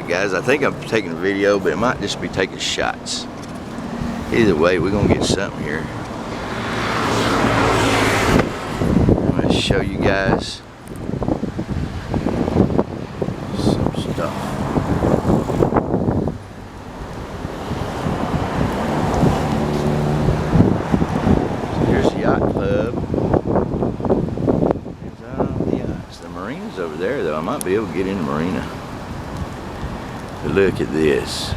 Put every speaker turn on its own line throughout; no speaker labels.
Alright guys, I think I'm taking a video, but it might just be taking shots. Either way, we're gonna get something here. I'm gonna show you guys some stuff. Here's the yacht club. There's all the yachts. The marina's over there though. I might be able to get in the marina. But look at this.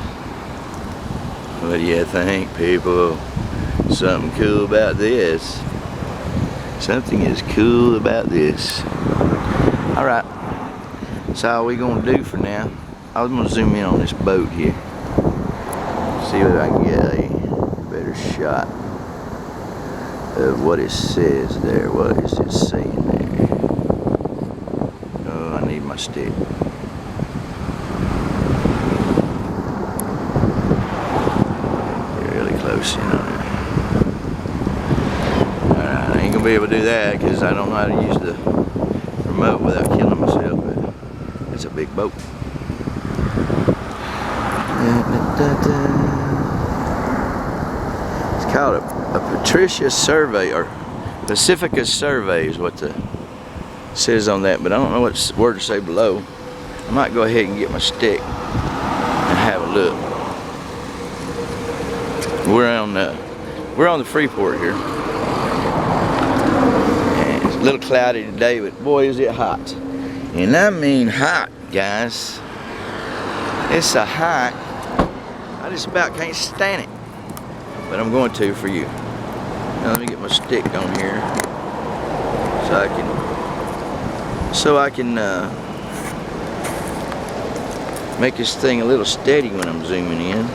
What do you think, people? Something cool about this. Something is cool about this. Alright. That's all we're going to do for now. I'm going to zoom in on this boat here. See if I can get a better shot of what it says there. What is it saying there? Oh, I need my stick. Close in on it. Alright, I ain't gonna be able to do that because I don't know how to use the remote without killing myself, but it's a big boat. It's called a Patricia Survey, or Pacifica Survey is what it says on that, but I don't know what word to say below. I might go ahead and get my stick and have a look. We're on the Freeport here, and it's a little cloudy today, but boy is it hot, and I mean hot, guys. It's so hot I just about can't stand it, but I'm going to for you. Now let me get my stick on here so I can make this thing a little steady when I'm zooming in.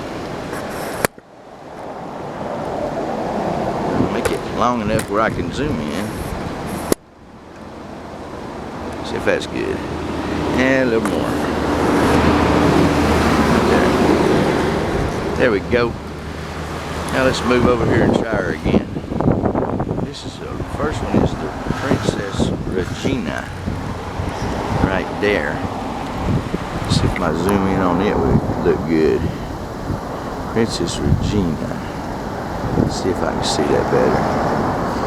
Long enough where I can zoom in. See if that's good. And a little more. There we go. Now let's move over here and try her again. This is the first one is the Princess Regina. Right there. Let's see if my zoom in on it would look good. Princess Regina. Let's see if I can see that better.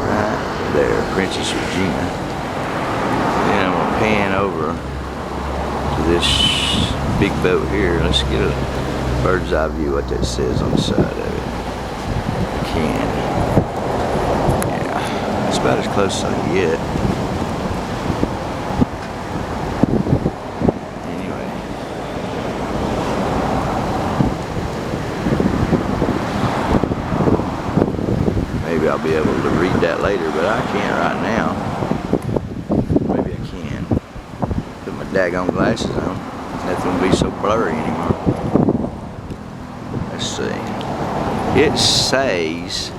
Right there, Princess Regina. Then I'm going to pan over to this big boat here. Let's get a bird's eye view what that says on the side of it. I can. Yeah, that's about as close as I can get. Maybe I'll be able to read that later, but I can't right now. Maybe I can. Put my daggone glasses on. Nothing will be so blurry anymore. Let's see. It says,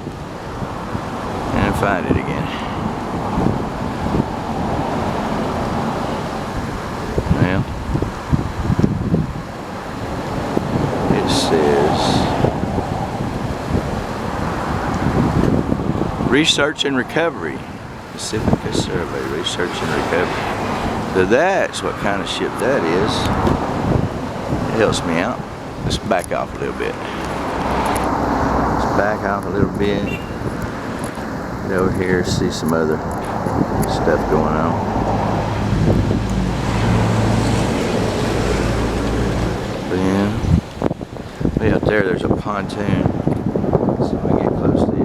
and find it again. Well, it says Research and Recovery. Pacifica Survey, Research and Recovery. So that's what kind of ship that is. It helps me out. Let's back off a little bit. Let's back off a little bit. Get over here, see some other stuff going on. Then, way out there, there's a pontoon. So we get close to it.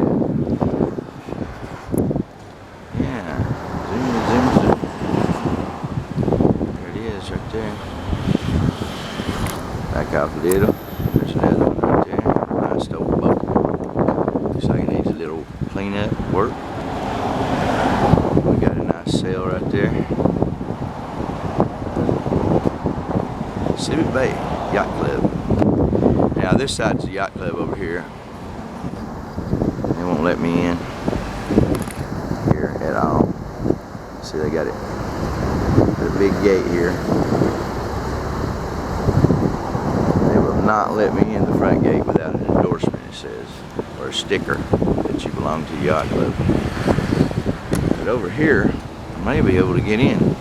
Back off a little. There's another one right there. Nice old boat. Looks like it needs a little cleanup work. We got a nice sail right there. Subic Bay Yacht Club. Now this side's the yacht club over here. They won't let me in here at all. See, they got it. Got a big gate here. Not let me in the front gate without an endorsement, it says, or a sticker that you belong to the yacht club. But over here, I may be able to get in.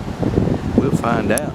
We'll find out.